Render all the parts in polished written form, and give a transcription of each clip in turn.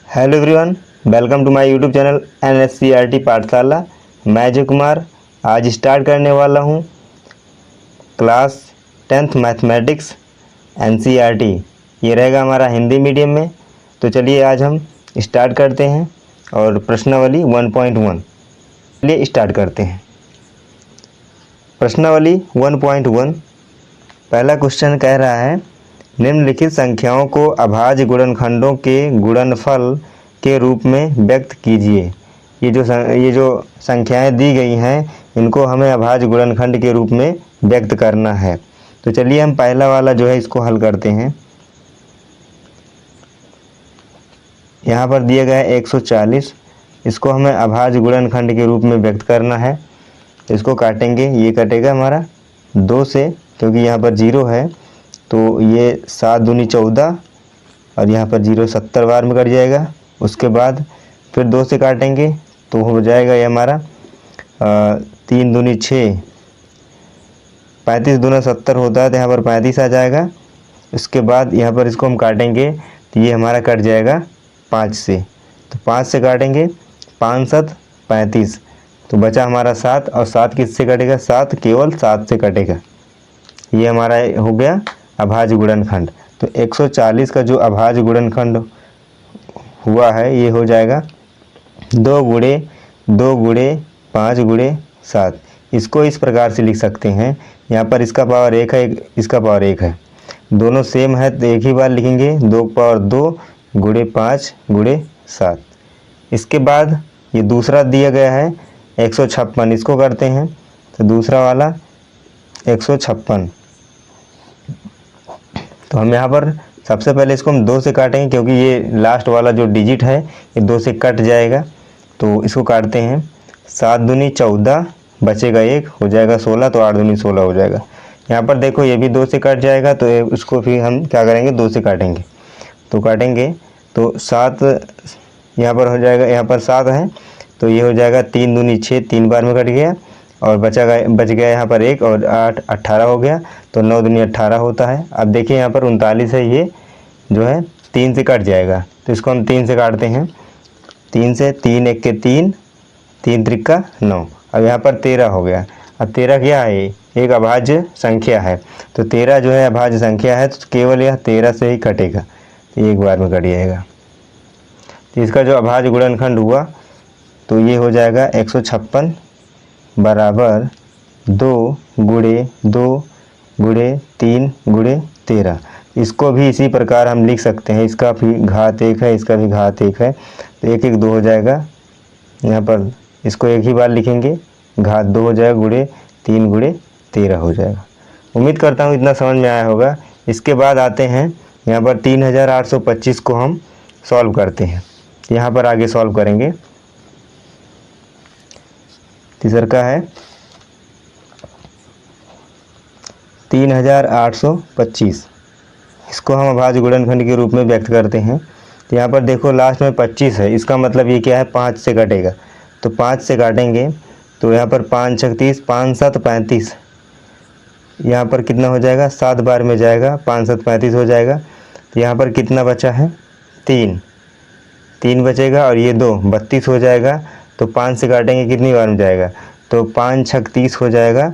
Hello everyone, welcome to my YouTube channel NSCERT Pathshala. मैं अजय कुमार आज start करने वाला हूँ क्लास 10th मैथमेटिक्स NCERT। ये रहेगा हमारा हिंदी मीडियम में। तो चलिए आज हम स्टार्ट करते हैं और प्रश्नावली 1.1 चलिए स्टार्ट करते हैं। प्रश्नावली 1.1 पहला क्वेश्चन कह रहा है, निम्नलिखित संख्याओं को अभाज्य गुणनखंडों के गुणनफल के रूप में व्यक्त कीजिए। ये जो संख्याएं दी गई हैं इनको हमें अभाज्य गुणनखंड के रूप में व्यक्त करना है। तो चलिए हम पहला वाला जो है इसको हल करते हैं। यहाँ पर दिया गया है 140, इसको हमें अभाज्य गुणनखंड के रूप में व्यक्त करना है। तो इसको काटेंगे, ये कटेगा हमारा 2 से, क्योंकि यहाँ पर 0 है तो ये 7 दूनी 14 और यहाँ पर 0 70 बार में कट जाएगा। उसके बाद फिर 2 से काटेंगे तो हो जाएगा ये हमारा 3 दूनी 6, 35 दूना 70 होता है तो यहाँ पर 35 आ जाएगा। उसके बाद यहाँ पर इसको हम काटेंगे तो ये हमारा कट जाएगा 5 से, तो 5 से काटेंगे 5 7 35, तो बचा हमारा 7 और 7 किससे कटेगा, 7 केवल 7 से कटेगा। ये हमारा हो गया अभाज्य गुणनखंड। तो 140 का जो अभाज्य गुणनखंड हुआ है ये हो जाएगा 2 गुणे 2 गुणे 5 गुणे 7। इसको इस प्रकार से लिख सकते हैं, यहाँ पर इसका पावर 1 है, इसका पावर 1 है, दोनों सेम है तो एक ही बार लिखेंगे, 2 पावर 2 गुणे 5 गुणे 7। इसके बाद ये दूसरा दिया गया है 156, इसको करते हैं। तो दूसरा वाला 156, तो हम यहाँ पर सबसे पहले इसको हम 2 से काटेंगे, क्योंकि ये लास्ट वाला जो डिजिट है ये 2 से कट जाएगा। तो इसको काटते हैं, 7 दूनी 14 बचेगा 1, हो जाएगा 16, तो 8 दूनी 16 हो जाएगा। यहाँ पर देखो ये भी 2 से कट जाएगा, तो इसको फिर हम क्या करेंगे, 2 से काटेंगे। तो काटेंगे तो 7 यहाँ पर हो जाएगा, यहाँ पर 7 है तो ये हो जाएगा 3 दूनी 6, 3 बार में कट गया और बच गया यहाँ पर 1 और 8 18 हो गया, तो 9 दूनी 18 होता है। अब देखिए यहाँ पर 39 है, ये जो है 3 से कट जाएगा, तो इसको हम 3 से काटते हैं। 3 से 3 1 के 3, 3 त्रिका 9। अब यहाँ पर 13 हो गया। अब 13 क्या है, एक अभाज्य संख्या है, तो 13 जो है अभाज्य संख्या है तो केवल यह 13 से ही कटेगा, तो एक बार में कट जाएगा। तो इसका जो अभाज्य गुणनखंड हुआ तो ये हो जाएगा 156 बराबर 2 गुणे 2 गुणे 3 गुणे 13। इसको भी इसी प्रकार हम लिख सकते हैं, इसका भी घात 1 है, इसका भी घात 1 है, तो 1 1 2 हो जाएगा। यहाँ पर इसको एक ही बार लिखेंगे, घात 2 हो जाएगा गुणे 3 गुणे 13 हो जाएगा। उम्मीद करता हूँ इतना समझ में आया होगा। इसके बाद आते हैं यहाँ पर 3825 को हम सॉल्व करते हैं। यहाँ पर आगे सॉल्व करेंगे। तीसरा का है 3825, इसको हम अभाज्य गुणनखंड के रूप में व्यक्त करते हैं। तो यहाँ पर देखो लास्ट में 25 है, इसका मतलब ये क्या है, 5 से कटेगा, तो 5 से काटेंगे तो यहाँ पर 5 6 30, 5 7 35, यहाँ पर कितना हो जाएगा, 7 बार में जाएगा, 5 7 35 हो जाएगा। तो यहाँ पर कितना बचा है, 3 बचेगा और ये 2 32 हो जाएगा। तो 5 से काटेंगे कितनी बार में जाएगा, तो 5 6 30 हो जाएगा,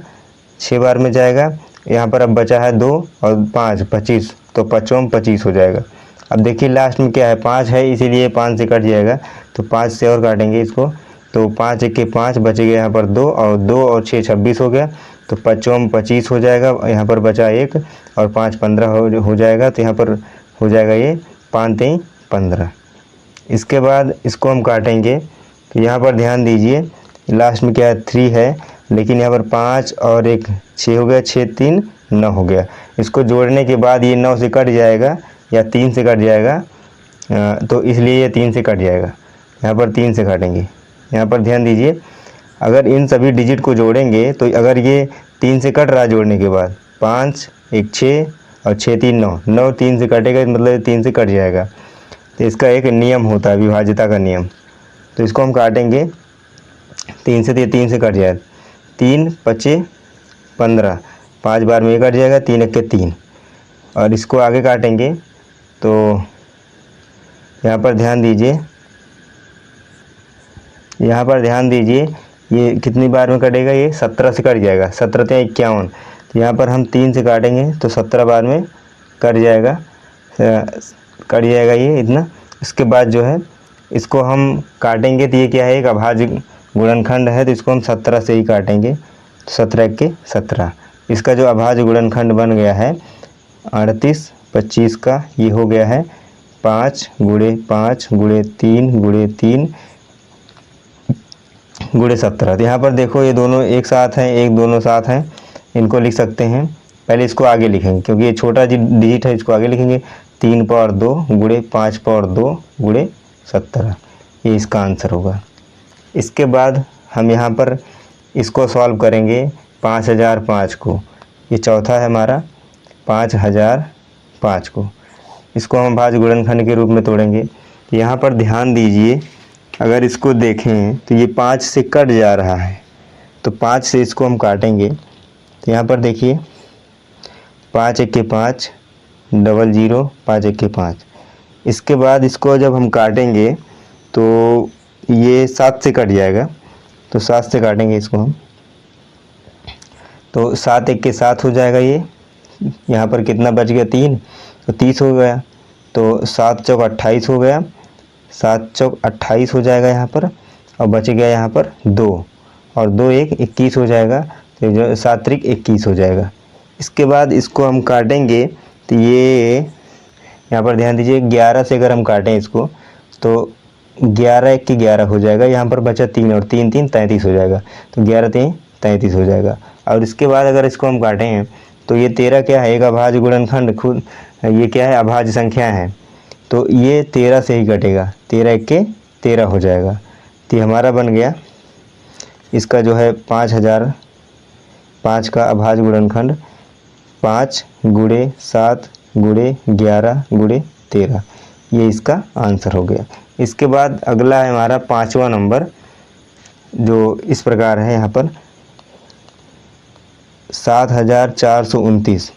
6 बार में जाएगा। यहाँ पर अब बचा है 2 और 5 25, तो 5 25 हो जाएगा। अब देखिए लास्ट में क्या है, 5 है इसीलिए 5 से कट जाएगा, तो 5 से और काटेंगे इसको, तो 5 1 के 5 बच गया, यहाँ पर 2 और 6 26 हो गया, तो 5 25 हो जाएगा। यहाँ पर बचा 1 और 5 15 हो जाएगा, तो यहाँ पर हो जाएगा ये 5 3 15। इसके बाद इसको हम काटेंगे, तो यहाँ पर ध्यान दीजिए लास्ट में क्या है, 3 है, लेकिन यहाँ पर 5 और 1 6 हो गया, 6 3 9 हो गया। इसको जोड़ने के बाद ये 9 से कट जाएगा या 3 से कट जाएगा, तो इसलिए ये 3 से कट जाएगा। यहाँ पर 3 से काटेंगे। यहाँ पर ध्यान दीजिए, अगर इन सभी डिजिट को जोड़ेंगे तो अगर ये 3 से कट रहा है जोड़ने के बाद, 5 1 6 और 6 3 9, 9 3 से कटेगा मतलब 3 से कट जाएगा। तो इसका एक नियम होता है विभाज्यता का नियम, तो इसको हम काटेंगे 3 से, तो 3 से कट जाए, 3 5 15, 5 बार में कट जाएगा, 3 1 के 3। और इसको आगे काटेंगे तो यहाँ पर ध्यान दीजिए, यहाँ पर ध्यान दीजिए, ये कितनी बार में कटेगा, ये 17 से कट जाएगा, 17 × 51। तो यहाँ पर हम 3 से काटेंगे तो 17 बार में कट जाएगा, ये इतना। इसके बाद जो है इसको हम काटेंगे तो ये क्या है, एक अभाज्य गुणनखंड है, तो इसको हम 17 से ही काटेंगे। 17 × 17, इसका जो अभाज्य गुणनखंड बन गया है 38 25 का, ये हो गया है 5 × 5 × 3 × 3 × 17। तो यहाँ पर देखो ये दोनों एक साथ हैं, एक दोनों साथ हैं, इनको लिख सकते हैं। पहले इसको आगे लिखेंगे क्योंकि ये छोटा डिजिट है, इसको आगे लिखेंगे। 3 पावर 2 × 5 पावर 2 × 17, ये इसका आंसर होगा। इसके बाद हम यहाँ पर इसको सॉल्व करेंगे 5005 को, ये चौथा है हमारा 5005 को, इसको हम अभाज्य गुणनखंड के रूप में तोड़ेंगे। तो यहाँ पर ध्यान दीजिए, अगर इसको देखें तो ये 5 से कट जा रहा है, तो 5 से इसको हम काटेंगे। तो यहाँ पर देखिए 5 × 5 00, 5 × 5। इसके बाद इसको जब हम काटेंगे तो ये 7 से कट जाएगा, तो 7 से काटेंगे इसको हम, तो 7 × 1 = 7 हो जाएगा। ये यहाँ पर कितना बच गया, 3, तो 30 हो गया। तो 7 × 4 = 28 हो गया, 7 × 4 = 28 हो जाएगा यहाँ पर, और बच गया यहाँ पर 2, और 2 × 1 = 21 हो जाएगा, तो जो 7 × 3 = 21 हो जाएगा। इसके बाद इसको हम काटेंगे तो ये यहाँ पर ध्यान दीजिए, 11 से अगर हम काटें इसको तो 11 × 1 = 11 हो जाएगा, यहाँ पर बचा 3, और 3 × 3 = 33 हो जाएगा, तो 11 × 3 = 33 हो जाएगा। और इसके बाद अगर इसको हम काटें तो ये 13 क्या है, एक अभाज्य गुणनखंड, खुद ये क्या है, अभाज्य संख्या है, तो ये 13 से ही कटेगा, 13 × 1 = 13 हो जाएगा। तो ये हमारा बन गया, इसका जो है 5005 का अभाज्य गुणनखंड 5 × 7 × 11 × 13, ये इसका आंसर हो गया। इसके बाद अगला है हमारा 5वां नंबर, जो इस प्रकार है यहाँ पर 7429।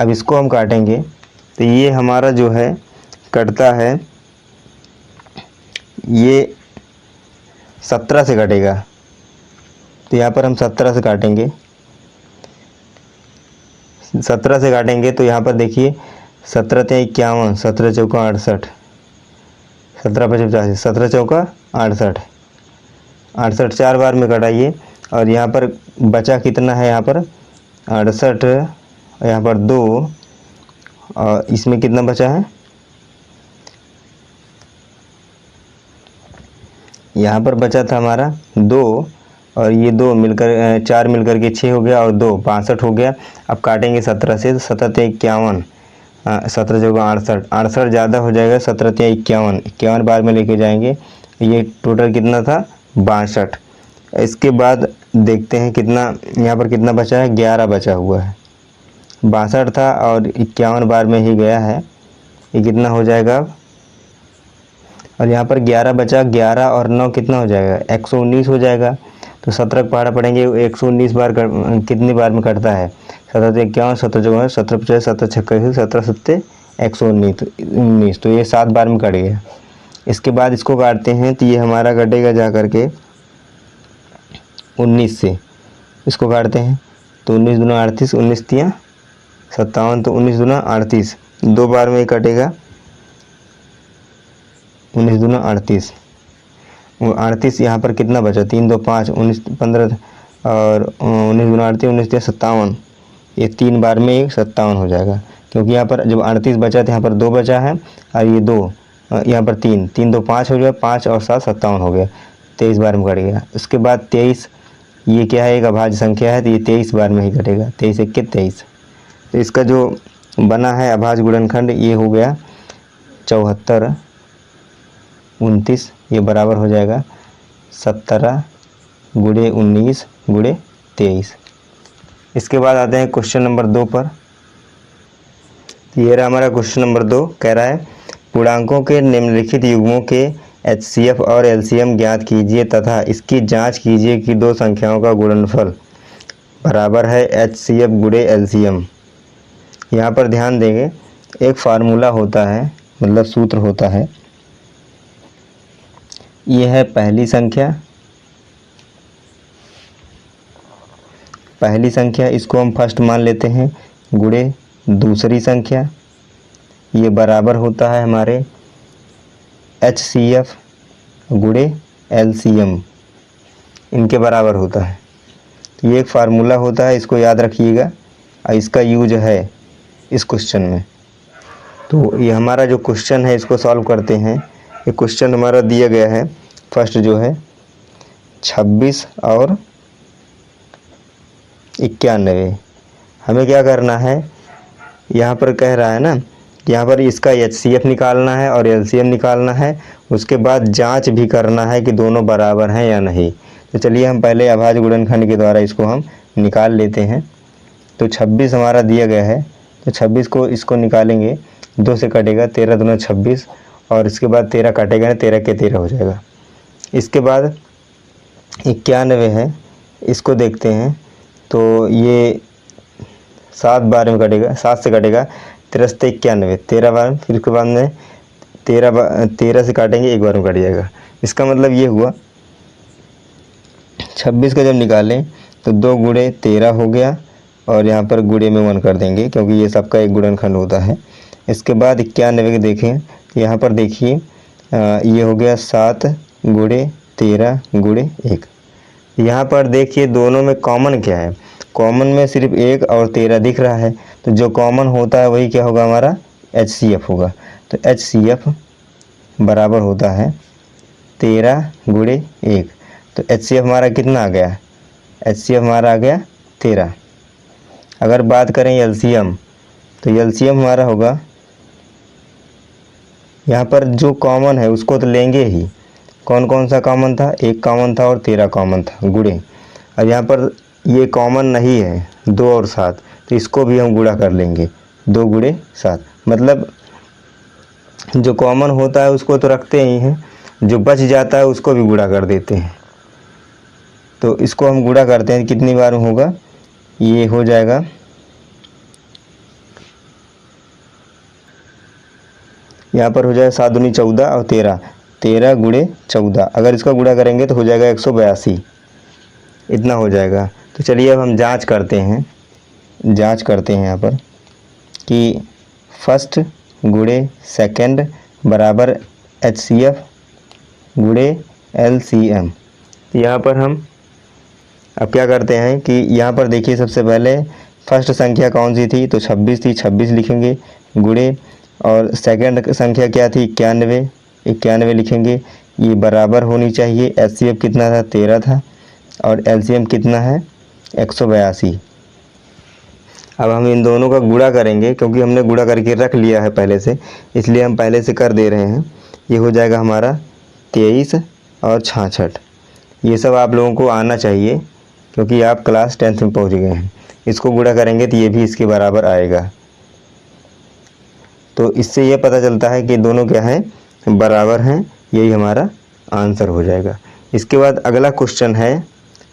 अब इसको हम काटेंगे तो ये हमारा जो है कटता है, ये 17 से कटेगा, तो यहाँ पर हम 17 से काटेंगे। 17 से काटेंगे तो यहाँ पर देखिए 17 × 51, 17 × 4 = 68, 17 × 5 = 85, 17 × 4 = 68, 68 4 बार में कटाइए। और यहाँ पर बचा कितना है, यहाँ पर 68, यहाँ पर 2, और इसमें कितना बचा है, यहाँ पर बचा था हमारा 2, और ये 2 मिलकर 4 मिलकर के 6 हो गया, और 2 62 हो गया। अब काटेंगे 17 से, तो 17 × 51, 17 × 4 = 68, 68 ज़्यादा हो जाएगा, 17 × 51, 51 बार में लेके जाएंगे, ये टोटल कितना था, 62। इसके बाद देखते हैं कितना यहाँ पर कितना बचा है, 11 बचा हुआ है, 62 था और 51 बार में ही गया है, ये कितना हो जाएगा। और यहाँ पर 11 बचा, 11 और 9 कितना हो जाएगा, 119 हो जाएगा। तो 17 पहाड़ा पढ़ेंगे, 119 बार कितनी बार में कटता है, 17 × 51, 17 × 54, 17 × 50, 17 × 56, 17 × 7 = 119, तो ये 7 बार में कट गया। इसके बाद इसको काटते हैं तो ये हमारा कटेगा जा करके 19 से, इसको काटते हैं तो 19 दूना 38, 19 तिया 57, तो 19 दूना 38, 2 बार में कटेगा, 19 दूना 38, 38 यहाँ पर कितना बचा, 3 2 5, 19 15, और 19 दूना 38, 19 तिया 57, ये 3 बार में 57 हो जाएगा, क्योंकि यहाँ पर जब 38 बचा तो यहाँ पर 2 बचा है, और ये 2 यहाँ पर 3 3 2 5 हो गया, 5 और 7 57 हो गया, 23 बार में कट गया। उसके बाद 23, ये क्या है, एक अभाज्य संख्या है, तो ये 23 बार में ही कटेगा, 23 × 1 = 23। तो इसका जो बना है अभाज्य गुणनखंड ये हो गया 74 29, ये बराबर हो जाएगा 17 × 19 × 23। इसके बाद आते हैं क्वेश्चन नंबर 2 पर। ये रहा हमारा क्वेश्चन नंबर 2, कह रहा है पूर्णांकों के निम्नलिखित युग्मों के HCF और LCM ज्ञात कीजिए तथा इसकी जांच कीजिए कि दो संख्याओं का गुणनफल बराबर है HCF × LCM। यहाँ पर ध्यान देंगे, एक फार्मूला होता है मतलब सूत्र होता है। ये है पहली संख्या, पहली संख्या इसको हम फर्स्ट मान लेते हैं गुणे दूसरी संख्या, ये बराबर होता है हमारे HCF गुणे LCM, इनके बराबर होता है। तो ये एक फार्मूला होता है, इसको याद रखिएगा और इसका यूज है इस क्वेश्चन में। तो ये हमारा जो क्वेश्चन है इसको सॉल्व करते हैं। ये क्वेश्चन हमारा दिया गया है, फर्स्ट जो है 26 और 91। हमें क्या करना है, यहाँ पर कह रहा है ना, यहाँ पर इसका HCF निकालना है और LCM निकालना है, उसके बाद जांच भी करना है कि दोनों बराबर हैं या नहीं। तो चलिए हम पहले अभाज्य गुणनखंड के द्वारा इसको हम निकाल लेते हैं। तो 26 हमारा दिया गया है, तो 26 को इसको निकालेंगे, 2 से कटेगा, 13 दूना 26 और इसके बाद 13 काटेगा, 13 के 13 हो जाएगा। इसके बाद 91 है, इसको देखते हैं। तो ये 7 बार में कटेगा, 7 से कटेगा, 13 से 91, 13 बार, फिर उसके बाद में 13 से काटेंगे, 1 बार में कट जाएगा। इसका मतलब ये हुआ 26 का जब निकालें तो 2 गुणे 13 हो गया और यहाँ पर गुणे में 1 कर देंगे क्योंकि ये सबका एक गुणनखंड होता है। इसके बाद 91 के देखें, यहाँ पर देखिए ये हो गया 7 गुणे 13 गुणे 1। यहाँ पर देखिए दोनों में कॉमन क्या है, कॉमन में सिर्फ 1 और 13 दिख रहा है, तो जो कॉमन होता है वही क्या होगा, हमारा HCF होगा। तो HCF बराबर होता है 13 गुणे 1। तो HCF हमारा कितना आ गया, HCF हमारा आ गया 13। अगर बात करें LCM, तो LCM हमारा होगा, यहाँ पर जो कॉमन है उसको तो लेंगे ही, कौन कौन सा कॉमन था, 1 कॉमन था और 13 कॉमन था गुणे। और यहाँ पर ये कॉमन नहीं है 2 और 7, तो इसको भी हम गुणा कर लेंगे, 2 गुणे 7। मतलब जो कॉमन होता है उसको तो रखते ही हैं, जो बच जाता है उसको भी गुणा कर देते हैं। तो इसको हम गुणा करते हैं, कितनी बार में होगा, ये हो जाएगा यहाँ पर हो जाएगा 7 दूनी 14 और 13 गुणे 14। अगर इसका गुणा करेंगे तो हो जाएगा 182, इतना हो जाएगा। तो चलिए अब हम जांच करते हैं, यहाँ पर कि फर्स्ट गुणे सेकंड बराबर HCF गुणे LCM। तो यहाँ पर हम अब क्या करते हैं कि यहाँ पर देखिए सबसे पहले फर्स्ट संख्या कौन सी थी, तो 26 थी, 26 लिखेंगे गुणे, और सेकंड संख्या क्या थी, 91 लिखेंगे, ये बराबर होनी चाहिए। HCF कितना था, 13 था, और LCM कितना है, 182। अब हम इन दोनों का गुणा करेंगे, क्योंकि हमने गुणा करके रख लिया है पहले से, इसलिए हम पहले से कर दे रहे हैं। ये हो जाएगा हमारा 23 और 66। ये सब आप लोगों को आना चाहिए क्योंकि आप क्लास 10th में पहुंच गए हैं। इसको गुणा करेंगे तो ये भी इसके बराबर आएगा। तो इससे ये पता चलता है कि दोनों क्या हैं, बराबर हैं, यही हमारा आंसर हो जाएगा। इसके बाद अगला क्वेश्चन है,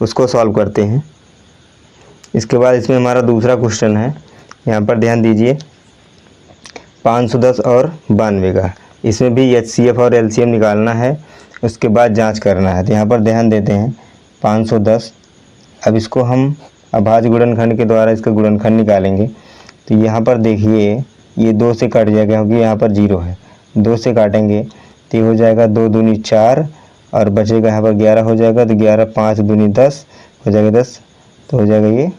उसको सॉल्व करते हैं। इसके बाद इसमें हमारा दूसरा क्वेश्चन है, यहाँ पर ध्यान दीजिए 510 और 92 का। इसमें भी HCF और LCM निकालना है, उसके बाद जांच करना है। तो यहाँ पर ध्यान देते हैं 510, अब इसको हम अभाज्य गुणनखंड के द्वारा इसका गुणनखंड निकालेंगे। तो यहाँ पर देखिए ये 2 से कट जाएगा क्योंकि यहाँ पर 0 है, 2 से काटेंगे तो ये हो जाएगा 2 दूनी 4 और बचेगा यहाँ पर 11 हो जाएगा। तो 11 5 दूनी 10 हो जाएगा 10, तो हो जाएगा ये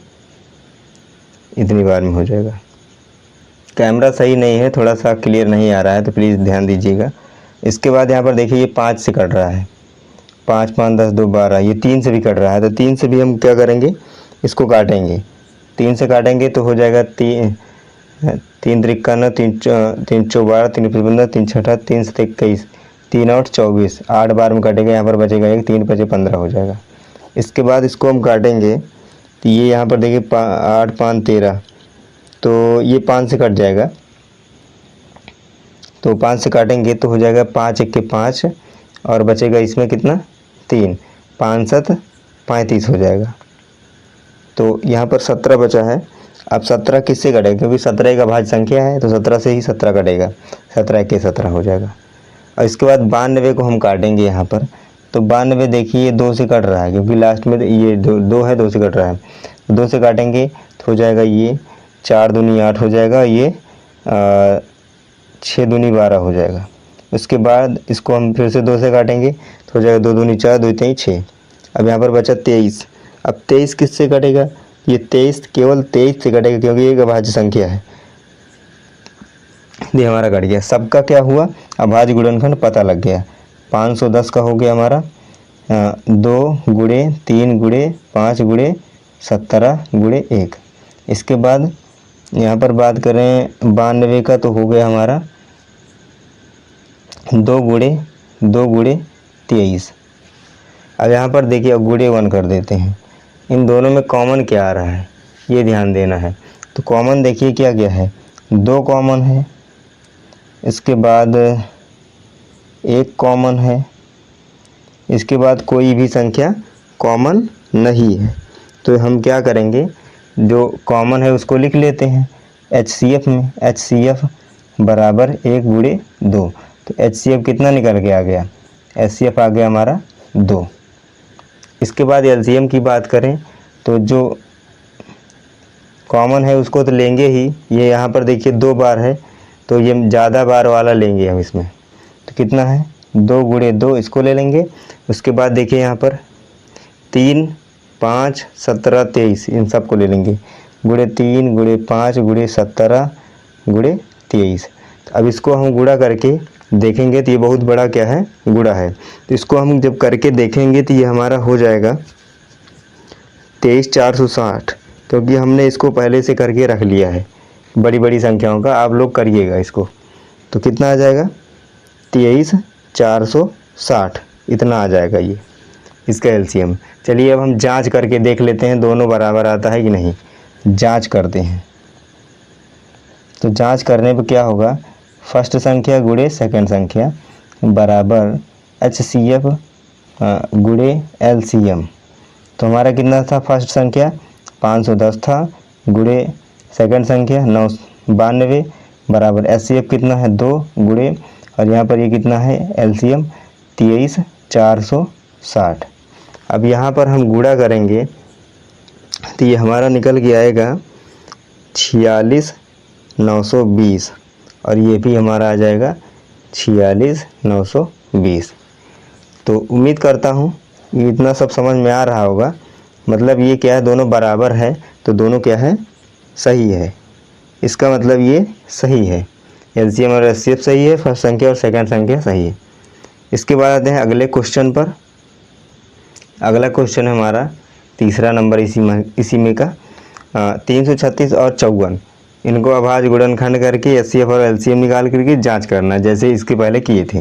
इतनी बार में हो जाएगा। कैमरा सही नहीं है, थोड़ा सा क्लियर नहीं आ रहा है, तो प्लीज़ ध्यान दीजिएगा। इसके बाद यहाँ पर देखिए ये 5 से कट रहा है, 5 5 10 2 12, ये 3 से भी कट रहा है। तो 3 से भी हम क्या करेंगे, इसको काटेंगे, 3 से काटेंगे तो हो जाएगा 3 त्रिका 9, 3 चौ 12, 3 15, 3 6 3 7 21, 3 8 24, 8 बार में कटेगा, यहाँ पर बचेगा 1, 3 5 15 हो जाएगा। इसके बाद इसको हम काटेंगे तो ये यहाँ पर देखिए 8 5 13, तो ये 5 से कट जाएगा। तो 5 से काटेंगे तो हो जाएगा 5 1 के 5 और बचेगा इसमें कितना 3, 5 7 35 हो जाएगा। तो यहाँ पर 17 बचा है अब 17 किससे कटेगा, क्योंकि 17 एक अभाज्य संख्या है तो 17 से ही 17 कटेगा, 17 के 17 हो जाएगा। और इसके बाद 92 को हम काटेंगे यहाँ पर, तो 92 देखिए 2 से कट रहा है, क्योंकि लास्ट में ये दो है, 2 से कट रहा है, 2 से काटेंगे तो हो जाएगा ये 4 दूनी 8 हो जाएगा, ये 6 दूनी 12 हो जाएगा। उसके बाद इसको हम फिर से 2 से काटेंगे तो हो जाएगा 2 दूनी 4, 2 3 6। अब यहाँ पर बचा 23। अब 23 किससे कटेगा, ये 23 केवल 23 से कटेगा, क्योंकि एक अभाज्य संख्या है। ये हमारा कट गया, सबका क्या हुआ, अभाज्य गुणनखंड पता लग गया। 510 का हो गया हमारा 2 गुणे 3 गुणे 5 गुणे 17 गुणे 1। इसके बाद यहाँ पर बात करें 92 का, तो हो गया हमारा 2 गुणे 23। अब यहाँ पर देखिए अब गुणे 1 कर देते हैं। इन दोनों में कॉमन क्या आ रहा है ये ध्यान देना है। तो कॉमन देखिए क्या क्या है, 2 कॉमन है, इसके बाद 1 कॉमन है, इसके बाद कोई भी संख्या कॉमन नहीं है। तो हम क्या करेंगे, जो कॉमन है उसको लिख लेते हैं HCF में। HCF बराबर 1 गुणे 2। तो HCF कितना निकल के आ गया, HCF आ गया हमारा 2। इसके बाद LCM की बात करें तो जो कॉमन है उसको तो लेंगे ही, ये यहाँ पर देखिए 2 बार है तो ये ज़्यादा बार वाला लेंगे हम इसमें। तो कितना है 2 गुणे 2, इसको ले लेंगे। उसके बाद देखिए यहाँ पर 3 5 17 23, इन सब को ले लेंगे, गुणे 3 गुणे 5 गुणे 17 गुणे 23। तो अब इसको हम गुणा करके देखेंगे तो ये बहुत बड़ा क्या है, गुणा है। तो इसको हम जब करके देखेंगे तो ये हमारा हो जाएगा 23460, क्योंकि हमने इसको पहले से करके रख लिया है बड़ी बड़ी संख्याओं का। आप लोग करिएगा इसको, तो कितना आ जाएगा 23460, इतना आ जाएगा ये इसका LCM। चलिए अब हम जांच करके देख लेते हैं दोनों बराबर आता है कि नहीं, जांच करते हैं। तो जांच करने पर क्या होगा, फर्स्ट संख्या गुणे सेकंड संख्या बराबर HCF गुणे LCM। तो हमारा कितना था, फर्स्ट संख्या 510 था, गुणे सेकंड संख्या 992 बराबर HCF कितना है 2 गुणे, और यहाँ पर ये कितना है LCM 23460। अब यहाँ पर हम गुणा करेंगे तो ये हमारा निकल के आएगा 46920, और ये भी हमारा आ जाएगा 46920। तो उम्मीद करता हूँ ये इतना सब समझ में आ रहा होगा। मतलब ये क्या है, दोनों बराबर है तो दोनों क्या है, सही है। इसका मतलब ये सही है, LCM और HCF सही है, फर्स्ट संख्या और सेकंड संख्या सही है। इसके बाद आते हैं अगले क्वेश्चन पर। अगला क्वेश्चन है हमारा तीसरा नंबर इसी में का 336 और 54, इनको अभाज्य गुणनखंड करके HCF और LCM निकाल करके जांच करना है, जैसे इसके पहले किए थे।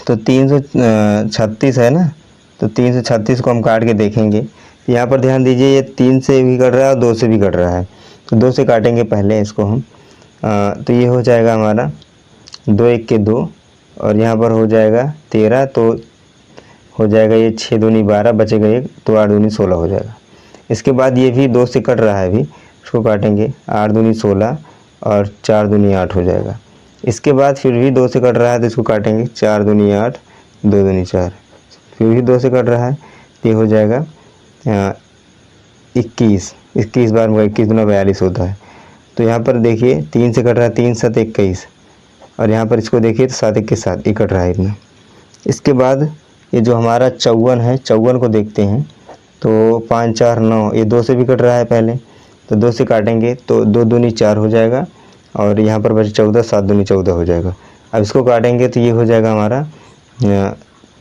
तो 336 है ना, तो 336 को हम काट के देखेंगे। यहाँ पर ध्यान दीजिए ये 3 से भी कट रहा है और 2 से भी कट रहा है, तो 2 से काटेंगे पहले इसको हम। तो ये हो जाएगा हमारा 2 1 के 2, और यहाँ पर हो जाएगा 13, तो हो जाएगा ये 6 दूनी 12, बचेगा 1, तो 8 दूनी 16 हो जाएगा। इसके बाद ये भी 2 से कट रहा है अभी, इसको काटेंगे 8 दूनी 16 और 4 दूनी 8 हो जाएगा। इसके बाद फिर भी 2 से कट रहा है तो इसको काटेंगे 4 दूनी 8, 2 दूनी 4, फिर भी 2 से कट रहा है, ये हो जाएगा 21 बार 21 दूना 42 होता है। तो यहाँ पर देखिए 3 से कट रहा है, 3 7 21, और यहाँ पर इसको देखिए तो 7 1 के 7 ये कट रहा है इतना। इसके बाद ये जो हमारा 54 है, 54 को देखते हैं तो 5 4 9, ये 2 से भी कट रहा है पहले, तो 2 से काटेंगे तो 2 दूनी 4 हो जाएगा, और यहाँ पर बचे 14, 7 दूनी 14 हो जाएगा। अब इसको काटेंगे तो ये हो जाएगा हमारा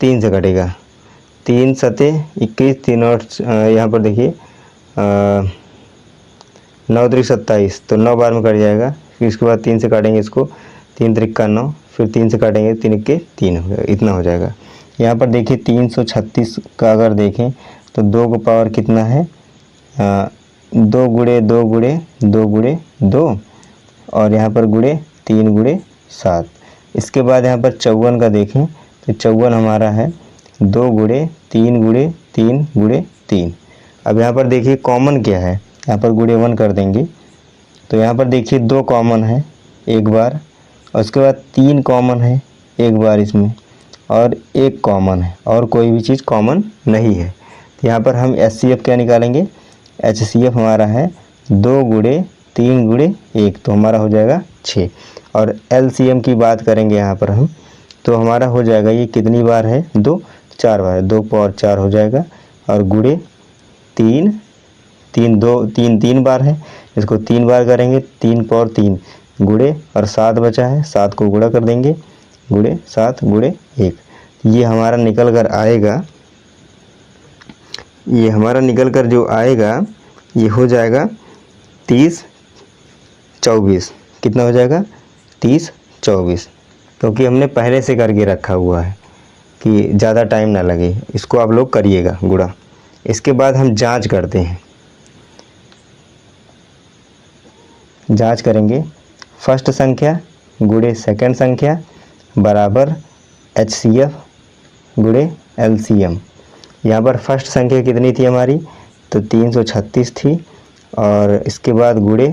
3 से कटेगा, 3 7 21, 3 और यहाँ पर देखिए 9 3 27, तो 9 बार में कट जाएगा। फिर इसके बाद 3 से काटेंगे इसको, 3 3 का 9, फिर 3 से काटेंगे 3 1 के 3 हो जाएगा, इतना हो जाएगा। यहाँ पर देखिए 336 का अगर देखें तो 2 को पावर कितना है, 2 गुणे 2 गुणे 2 गुणे 2, और यहाँ पर गुणे 3 गुणे 7। इसके बाद यहाँ पर 54 का देखें तो 54 हमारा है 2 गुणे 3 गुणे 3 गुणे 3। अब यहाँ पर देखिए कॉमन क्या है, यहाँ पर गुणे 1 कर देंगे। तो यहाँ पर देखिए 2 कॉमन है एक बार, और उसके बाद 3 कॉमन है एक बार इसमें, और 1 कॉमन है, और कोई भी चीज़ कॉमन नहीं है। तो यहाँ पर हम HCF क्या निकालेंगे, HCF हमारा है 2 गुणे 3 गुणे 1, तो हमारा हो जाएगा 6। और LCM की बात करेंगे यहाँ पर हम, तो हमारा हो जाएगा ये कितनी बार है, 2 4 बार है, 2 पावर 4 हो जाएगा, और गुणे 3 3 बार है, इसको 3 बार करेंगे, 3 पावर 3 गुणे, और 7 बचा है, 7 को गुणा कर देंगे, गुणे 7 गुणे 1। ये हमारा निकल कर आएगा, ये हमारा निकल कर जो आएगा ये हो जाएगा 30 24। कितना हो जाएगा, 30 24, क्योंकि हमने पहले से करके रखा हुआ है कि ज़्यादा टाइम ना लगे। इसको आप लोग करिएगा गुणा। इसके बाद हम जांच करते हैं, जांच करेंगे। फर्स्ट संख्या गुणे सेकंड संख्या बराबर HCF गुणे LCM। यहाँ पर फर्स्ट संख्या कितनी थी हमारी, तो 336 थी, और इसके बाद गुणे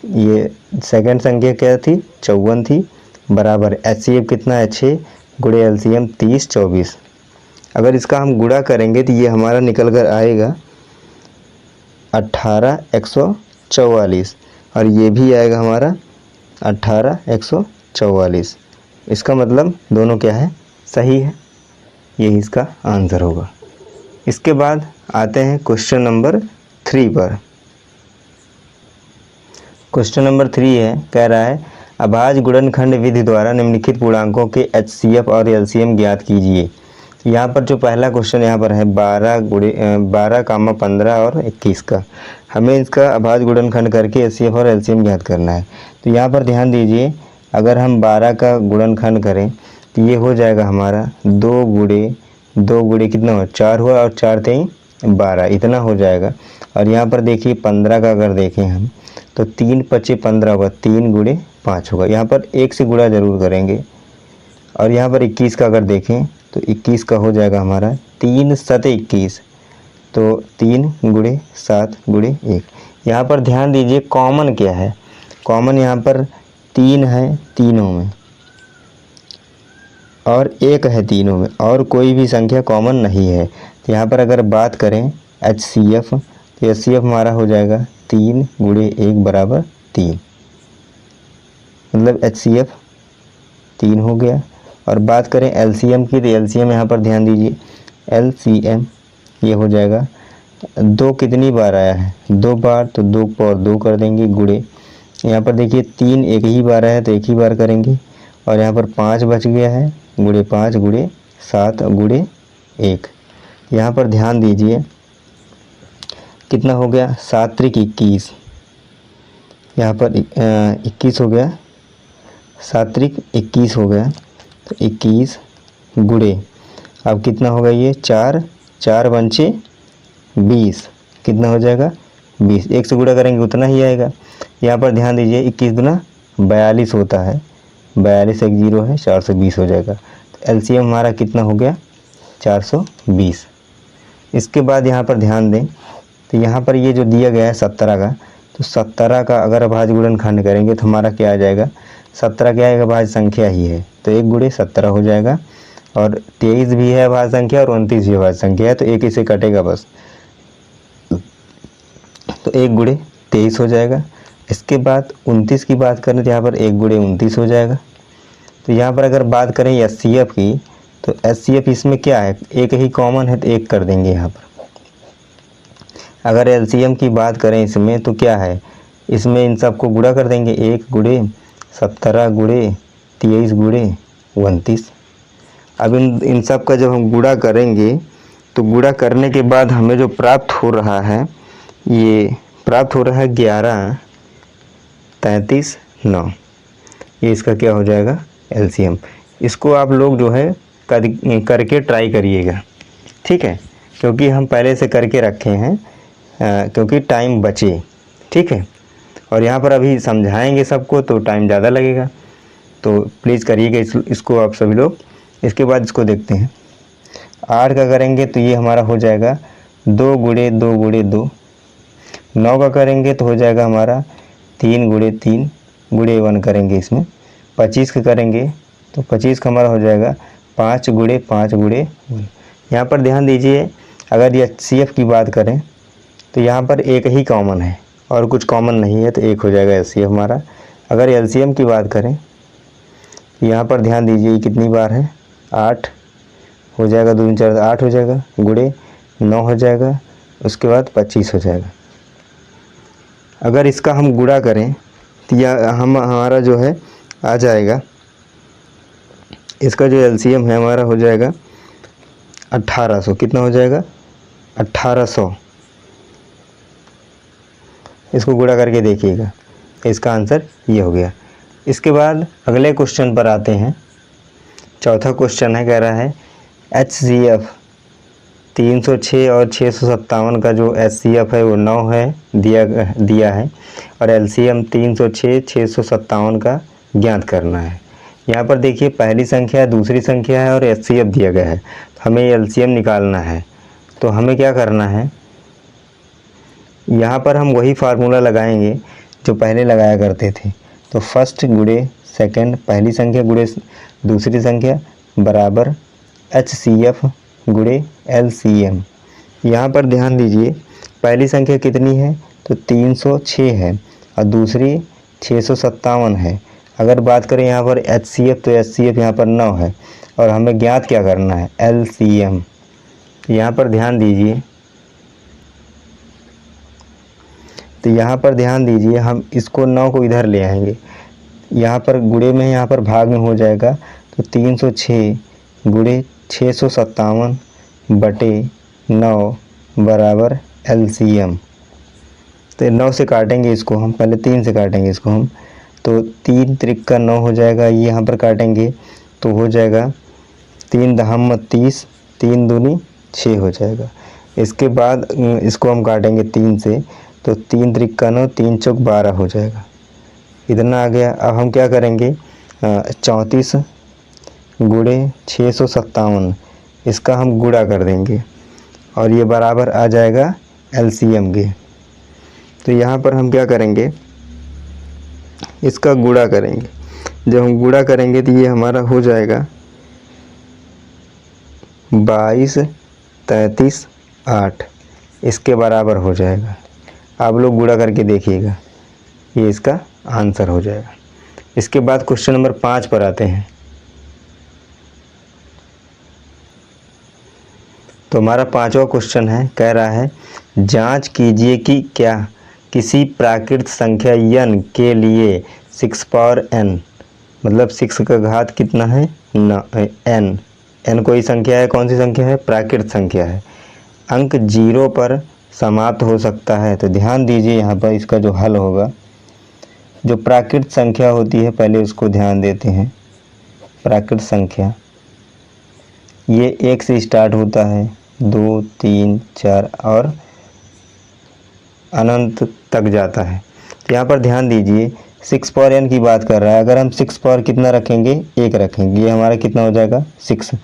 ये सेकंड संख्या क्या थी, 54 थी, बराबर HCF कितना है 6 गुणे LCM 30 24। अगर इसका हम गुणा करेंगे तो ये हमारा निकल कर आएगा 18 144, और ये भी आएगा हमारा 18 144। इसका मतलब दोनों क्या है, सही है, यही इसका आंसर होगा। इसके बाद आते हैं क्वेश्चन नंबर 3 पर। क्वेश्चन नंबर 3 है, कह रहा है अभाज्य गुणनखंड विधि द्वारा निम्नलिखित पूर्णांकों के HCF और LCM ज्ञात कीजिए। यहाँ पर जो पहला क्वेश्चन यहाँ पर है 12, 15 और 21 का, हमें इसका अभाज्य गुणनखंड करके HCF और LCM ज्ञात करना है। तो यहाँ पर ध्यान दीजिए, अगर हम 12 का गुणनखंड करें तो ये हो जाएगा हमारा 2 गुणे कितना हुआ, 4 हुआ, और 4 3 12, इतना हो जाएगा। और यहाँ पर देखिए 15 का अगर देखें हम तो 3 5 15 होगा, 3 गुणे 5 होगा, यहाँ पर 1 से गुणा जरूर करेंगे। और यहाँ पर 21 का अगर देखें तो 21 का हो जाएगा हमारा 3 7 21, तो 3 गुणे 7 गुणे 1। यहाँ पर ध्यान दीजिए कॉमन क्या है, कॉमन यहाँ पर 3 है तीनों में, और 1 है तीनों में, और कोई भी संख्या कॉमन नहीं है। तो यहाँ पर अगर बात करें HCF, तो HCF हमारा हो जाएगा 3 गुणे 1 बराबर 3, मतलब HCF 3 हो गया। और बात करें LCM की, तो LCM यहाँ पर ध्यान दीजिए, LCM ये हो जाएगा 2 कितनी बार आया है, 2 बार, तो 2 पावर 2 कर देंगे, गुणे यहाँ पर देखिए 3 एक ही बार आया है तो एक ही बार करेंगे, और यहाँ पर 5 बच गया है, गुणे 5 गुणे 7 गुणे 1। यहाँ पर ध्यान दीजिए कितना हो गया, 7 त्रिक 21, यहाँ पर 21 हो गया, 7 त्रिक 21 हो गया, तो 21 गुणे, अब कितना होगा ये 4 4 पंचे 20, कितना हो जाएगा 20, 1 से गुणा करेंगे उतना ही आएगा। यहाँ पर ध्यान दीजिए 21 गुना 42 होता है, 42 एक 0 है, 420 हो जाएगा। तो LCM हमारा कितना हो गया 420। इसके बाद यहाँ पर ध्यान दें, तो यहाँ पर ये जो दिया गया है 17 का, तो 17 का अगर अभाज्य गुणनखंड करेंगे तो हमारा क्या आ जाएगा, 17 क्या है, अभाज्य संख्या ही है, तो 1 गुणे 17 हो जाएगा। और 23 भी है अभाज्य संख्या, और 29 भी अभाज्य संख्या है, तो 1 इसे कटेगा बस, तो 1 गुणे 23 हो जाएगा। इसके बाद 29 की बात करें तो यहाँ पर 1 गुणे 29 हो जाएगा। तो यहाँ पर अगर बात करें HCF की, तो HCF इसमें क्या है, एक ही कॉमन है तो 1 कर देंगे यहाँ पर। अगर LCM की बात करें इसमें तो क्या है, इसमें इन सबको गुणा कर देंगे, 1 गुणे 17 गुणे 23 गुणे 29। अब इन सब का जब हम गुणा करेंगे तो गुणा करने के बाद हमें जो प्राप्त हो रहा है, ये प्राप्त हो रहा है 11 33 9, ये इसका क्या हो जाएगा LCM। इसको आप लोग जो है करके ट्राई करिएगा, ठीक है, क्योंकि हम पहले से करके रखे हैं, क्योंकि टाइम बचे, ठीक है। और यहाँ पर अभी समझाएंगे सबको तो टाइम ज़्यादा लगेगा, तो प्लीज़ करिएगा इसको आप सभी लोग। इसके बाद इसको देखते हैं, 8 का करेंगे तो ये हमारा हो जाएगा 2 गुणे 2 गुणे 2, 9 का करेंगे तो हो जाएगा हमारा 3 गुणे 3 गुणे 1 करेंगे इसमें। 25 का करेंगे तो 25 का हमारा हो जाएगा 5 गुणे 5 गुणे 1। यहाँ पर ध्यान दीजिए, अगर HCF की बात करें तो यहाँ पर एक ही कॉमन है और कुछ कॉमन नहीं है, तो एक हो जाएगा HCF हमारा। अगर LCM की बात करें तो यहाँ पर ध्यान दीजिए कितनी बार है, 8 हो जाएगा, 2 4 8 हो जाएगा, गुणे 9 हो जाएगा, उसके बाद 25 हो जाएगा। अगर इसका हम गुणा करें तो यह हमारा जो है आ जाएगा, इसका जो LCM है हमारा हो जाएगा 1800। कितना हो जाएगा, 1800। इसको गुणा करके देखिएगा, इसका आंसर ये हो गया। इसके बाद अगले क्वेश्चन पर आते हैं। चौथा क्वेश्चन है, कह रहा है HCF 306 और 657 का जो HCF है वो 9 है दिया है, और LCM 306 657 का ज्ञात करना है। यहाँ पर देखिए पहली संख्या है, दूसरी संख्या है और HCF दिया गया है, तो हमें LCM निकालना है। तो हमें क्या करना है, यहाँ पर हम वही फार्मूला लगाएंगे जो पहले लगाया करते थे। तो फर्स्ट गुणे सेकंड, पहली संख्या गुणे दूसरी संख्या बराबर HCF गुणे LCM। यहाँ पर ध्यान दीजिए पहली संख्या कितनी है, तो 306 है और दूसरी 657 है। अगर बात करें यहाँ पर HCF तो HCF यहाँ पर 9 है और हमें ज्ञात क्या करना है, LCM। यहाँ पर ध्यान दीजिए, तो यहाँ पर ध्यान दीजिए हम इसको 9 को इधर ले आएंगे, यहाँ पर गुणे में यहाँ पर भाग में हो जाएगा, तो 306 गुणे 657 बटे 9 बराबर LCM। तो 9 से काटेंगे इसको हम, पहले 3 से काटेंगे इसको हम, तो 3 त्रिक का 9 हो जाएगा, ये यहाँ पर काटेंगे तो हो जाएगा 3 दहम 30, 3 दूनी 6 हो जाएगा। इसके बाद इसको हम काटेंगे 3 से, तो 3 त्रिक का 9, 3 चौक 12 हो जाएगा। इतना आ गया। अब हम क्या करेंगे, 34 गुणे 657 इसका हम गुणा कर देंगे और ये बराबर आ जाएगा LCM के। तो यहाँ पर हम क्या करेंगे, इसका गुणा करेंगे। जब हम गुणा करेंगे तो ये हमारा हो जाएगा 22 33 8, इसके बराबर हो जाएगा। आप लोग गुणा करके देखिएगा, ये इसका आंसर हो जाएगा। इसके बाद क्वेश्चन नंबर 5 पर आते हैं। तो हमारा 5वां क्वेश्चन है, कह रहा है जांच कीजिए कि क्या किसी प्राकृत संख्या n के लिए 6 पावर n, मतलब 6 का घात कितना है, n कोई संख्या है, कौन सी संख्या है, प्राकृत संख्या है, अंक 0 पर समाप्त हो सकता है। तो ध्यान दीजिए यहाँ पर इसका जो हल होगा, जो प्राकृत संख्या होती है पहले उसको ध्यान देते हैं। प्राकृत संख्या ये 1 से स्टार्ट होता है, 2 3 4 और अनंत तक जाता है। तो यहाँ पर ध्यान दीजिए 6 पावर n की बात कर रहा है। अगर हम 6 पावर कितना रखेंगे, 1 रखेंगे, ये हमारा कितना हो जाएगा 6,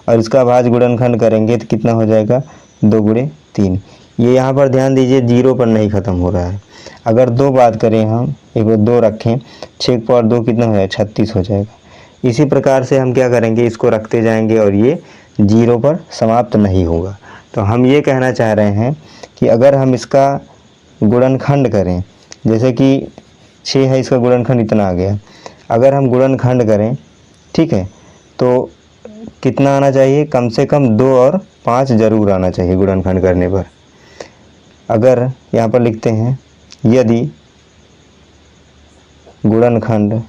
और इसका भाज्य गुणनखंड करेंगे तो कितना हो जाएगा 2 गुणे 3। ये यहाँ पर ध्यान दीजिए 0 पर नहीं ख़त्म हो रहा है। अगर 2 बात करें हम, एक बार 2 रखें, 6 पावर 2 कितना हो जाएगा 36 हो जाएगा। इसी प्रकार से हम क्या करेंगे, इसको रखते जाएंगे और ये 0 पर समाप्त नहीं होगा। तो हम ये कहना चाह रहे हैं कि अगर हम इसका गुणनखंड करें, जैसे कि 6 है, इसका गुणनखंड इतना आ गया, अगर हम गुणनखंड करें, ठीक है, तो कितना आना चाहिए, कम से कम 2 और 5 जरूर आना चाहिए गुणनखंड करने पर। अगर यहाँ पर लिखते हैं यदि गुणनखंड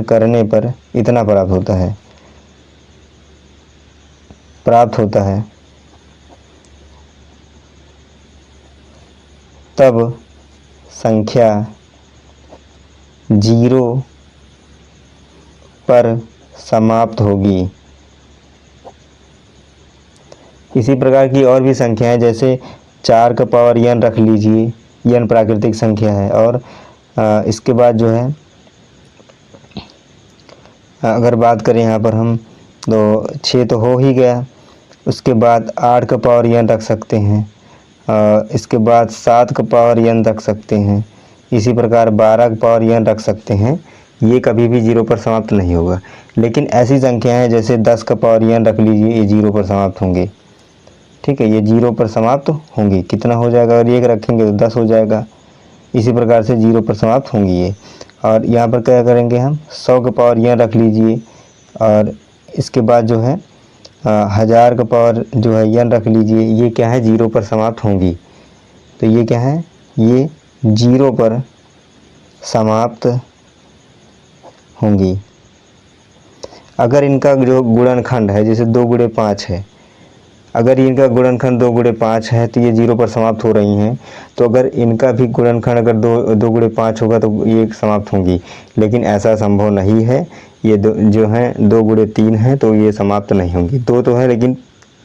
करने पर इतना प्राप्त होता है तब संख्या 0 पर समाप्त होगी। इसी प्रकार की और भी संख्याएं, जैसे 4 का पावर n रख लीजिए, n प्राकृतिक संख्या है। और इसके बाद जो है अगर बात करें यहाँ पर हम, तो 6 तो हो ही गया, उसके बाद 8 का पावर n रख सकते हैं, इसके बाद 7 का पावर n रख सकते हैं, इसी प्रकार 12 का पावर n रख सकते हैं। ये कभी भी 0 पर समाप्त नहीं होगा। लेकिन ऐसी संख्याएं हैं जैसे 10 का पावर n रख लीजिए, ये 0 पर समाप्त होंगे। ठीक है, ये 0 पर समाप्त होंगी। कितना हो जाएगा, अगर 1 रखेंगे तो 10 हो जाएगा। इसी प्रकार से 0 पर समाप्त होंगी ये। और यहाँ पर क्या करेंगे हम, 100 का पावर n रख लीजिए, और इसके बाद जो है 1000 का पावर जो है n रख लीजिए। ये क्या है, 0 पर समाप्त होंगी। तो ये क्या है, ये 0 पर समाप्त होंगी। अगर इनका जो गुणनखंड है, जैसे 2 गुणे 5 है, अगर इनका गुणनखंड 2 गुणे 5 है तो ये 0 पर समाप्त हो रही हैं। तो अगर इनका भी गुणनखंड अगर 2 गुणे 5 होगा तो ये समाप्त होंगी। लेकिन ऐसा संभव नहीं है। ये जो हैं 2 गुणे 3 है तो ये समाप्त नहीं होंगी। 2 तो है लेकिन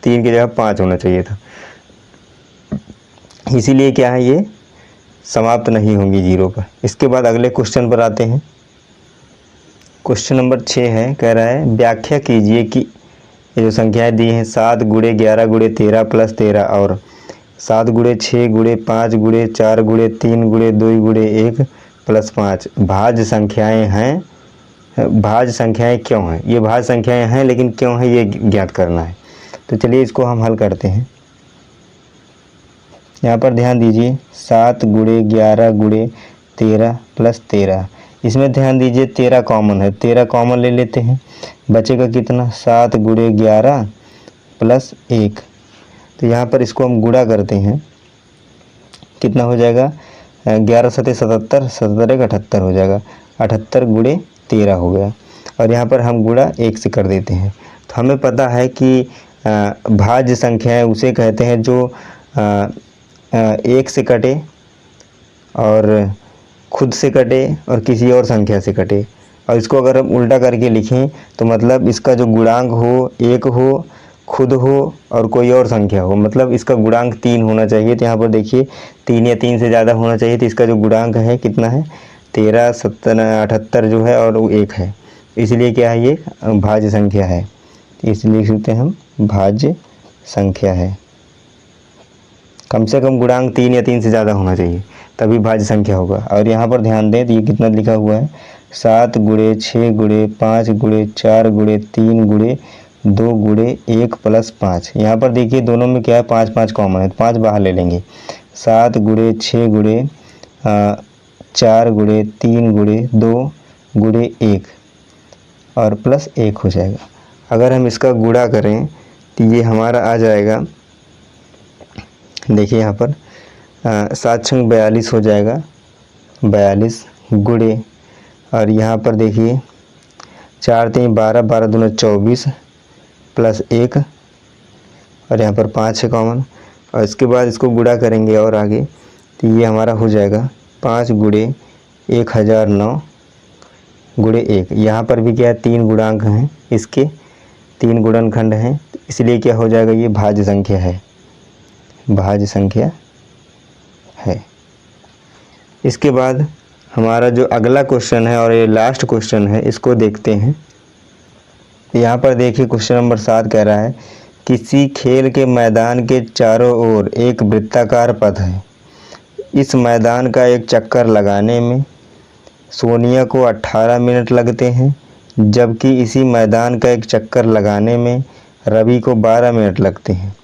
3 की जगह 5 होना चाहिए था, इसीलिए क्या है, ये समाप्त नहीं होंगी 0 पर। इसके बाद अगले क्वेश्चन पर आते हैं। क्वेश्चन नंबर 6 है, कह रहा है व्याख्या कीजिए कि ये जो संख्याएं दी हैं 7 गुणे 11 गुणे 13 प्लस 13 और 7 गुणे 6 गुणे 5 गुणे 4 गुणे 3 गुणे 2 गुणे 1 प्लस 5 भाज्य संख्याएं हैं। भाज्य संख्याएं क्यों हैं, ये भाज्य संख्याएं हैं लेकिन क्यों है ये ज्ञात करना है। तो चलिए इसको हम हल करते हैं। यहाँ पर ध्यान दीजिए, 7 गुणे 11 गुणे 13 प्लस 13, इसमें ध्यान दीजिए 13 कॉमन है, 13 कॉमन ले लेते हैं। बचेगा कितना, 7 गुणे 11 प्लस 1। तो यहाँ पर इसको हम गुणा करते हैं, कितना हो जाएगा, 11 सते 77, 77 एक 78 हो जाएगा। 78 गुणे 13 हो गया। और यहाँ पर हम गुणा 1 से कर देते हैं। तो हमें पता है कि भाज्य संख्याएं उसे कहते हैं जो 1 से कटे और खुद से कटे और किसी और संख्या से कटे। और इसको अगर हम उल्टा करके लिखें तो मतलब इसका जो गुणांक हो, 1 हो, खुद हो और कोई और संख्या हो, मतलब इसका गुणांक 3 होना चाहिए। तो यहाँ पर देखिए 3 या 3 से ज़्यादा होना चाहिए। तो इसका जो गुणांक है कितना है, 13, 77, 78 जो है और वो 1 है। इसलिए क्या है, ये भाज्य संख्या है। इसलिए लिख सकते हैं हम भाज्य संख्या है। कम से कम गुणांक 3 या 3 से ज़्यादा होना चाहिए, तभी भाज्य संख्या होगा। और यहाँ पर ध्यान दें तो ये कितना लिखा हुआ है, 7 गुणे 6 गुणे 5 गुणे 4 गुणे 3 गुणे 2 गुणे 1 प्लस 5। यहाँ पर देखिए दोनों में क्या है, 5 5 कॉमन है, 5 बाहर ले लेंगे। 7 गुणे 6 गुणे 4 गुणे 3 गुणे 2 गुणे 1 और प्लस 1 हो जाएगा। अगर हम इसका गुणा करें तो ये हमारा आ जाएगा, देखिए यहाँ पर 7 छंग 42 हो जाएगा, 42 गुणे, और यहाँ पर देखिए 4 3 12, 12 दूना 24 प्लस 1 और यहाँ पर 5 है कॉमन। और इसके बाद इसको गुणा करेंगे और आगे तो ये हमारा हो जाएगा 5 गुणे 1009 गुणे 1। यहाँ पर भी क्या है, 3 गुणांक हैं, इसके 3 गुणनखंड हैं, इसलिए क्या हो जाएगा, ये भाज्य संख्या है, भाज्य संख्या है। इसके बाद हमारा जो अगला क्वेश्चन है और ये लास्ट क्वेश्चन है, इसको देखते हैं। यहाँ पर देखिए क्वेश्चन नंबर 7 कह रहा है किसी खेल के मैदान के चारों ओर एक वृत्ताकार पथ है। इस मैदान का एक चक्कर लगाने में सोनिया को 18 मिनट लगते हैं, जबकि इसी मैदान का एक चक्कर लगाने में रवि को 12 मिनट लगते हैं।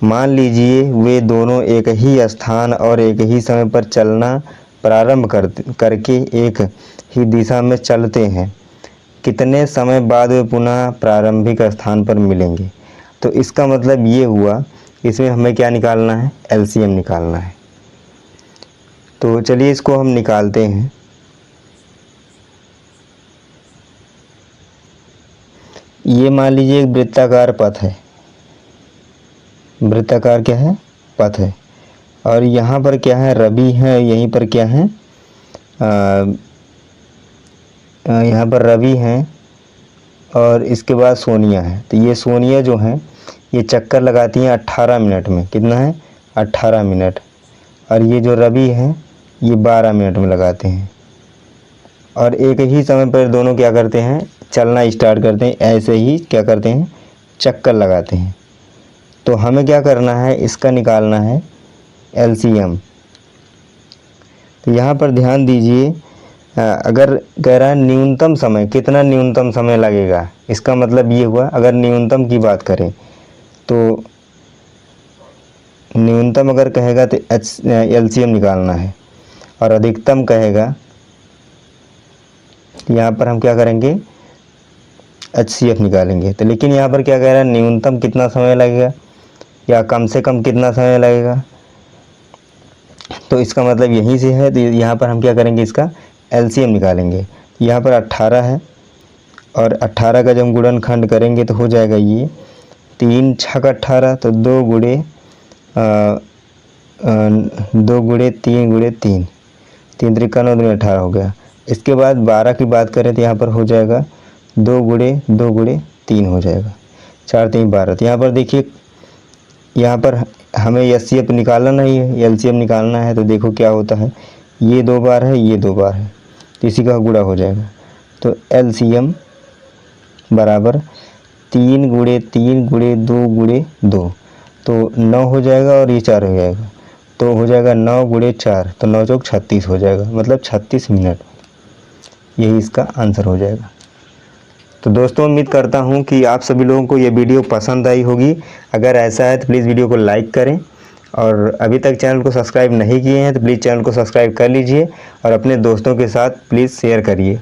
मान लीजिए वे दोनों एक ही स्थान और एक ही समय पर चलना प्रारंभ करके एक ही दिशा में चलते हैं। कितने समय बाद वे पुनः प्रारंभिक स्थान पर मिलेंगे। तो इसका मतलब ये हुआ, इसमें हमें क्या निकालना है, एलसीएम निकालना है। तो चलिए इसको हम निकालते हैं। ये मान लीजिए एक वृत्ताकार पथ है, वृत्ताकार क्या है, पथ है। और यहाँ पर क्या है, रवि है, यहीं पर क्या है, यहाँ पर रवि है और इसके बाद सोनिया है। तो ये सोनिया जो है ये चक्कर लगाती हैं 18 मिनट में, कितना है, 18 मिनट। और ये जो रवि है ये 12 मिनट में लगाते हैं। और एक ही समय पर दोनों क्या करते हैं, चलना स्टार्ट करते हैं, ऐसे ही क्या करते हैं, चक्कर लगाते हैं। तो हमें क्या करना है, इसका निकालना है LCM। तो यहाँ पर ध्यान दीजिए, अगर कह रहा है न्यूनतम समय, कितना न्यूनतम समय लगेगा, इसका मतलब ये हुआ अगर न्यूनतम की बात करें तो न्यूनतम अगर कहेगा तो LCM निकालना है, और अधिकतम कहेगा यहाँ पर हम क्या करेंगे, HCF निकालेंगे। तो लेकिन यहाँ पर क्या कह रहा है, न्यूनतम कितना समय लगेगा या कम से कम कितना समय लगेगा, तो इसका मतलब यहीं से है। तो यहाँ पर हम क्या करेंगे, इसका LCM निकालेंगे। यहाँ पर 18 है और 18 का जब गुणनखंड करेंगे तो हो जाएगा ये 3 छक 18, तो 2 गुणे 3 गुणे 3, 3 त्रिका 9 दूनी 18 हो गया। इसके बाद 12 की बात करें तो यहाँ पर हो जाएगा 2 गुणे 3 हो जाएगा, 4 3 12। तो यहाँ पर देखिए, यहाँ पर हमें HCF निकालना नहीं है, LCM निकालना है। तो देखो क्या होता है, ये 2 बार है, ये 2 बार है, तो इसी का गुणा हो जाएगा। तो LCM बराबर 3 गुणे 3 गुणे 2 गुणे 2, तो 9 हो जाएगा और ये 4 हो जाएगा, तो हो जाएगा 9 गुणे 4, तो 9 चौक 36 हो जाएगा, मतलब 36 मिनट। यही इसका आंसर हो जाएगा। तो दोस्तों उम्मीद करता हूँ कि आप सभी लोगों को ये वीडियो पसंद आई होगी। अगर ऐसा है तो प्लीज़ वीडियो को लाइक करें, और अभी तक चैनल को सब्सक्राइब नहीं किए हैं तो प्लीज़ चैनल को सब्सक्राइब कर लीजिए, और अपने दोस्तों के साथ प्लीज़ शेयर करिए।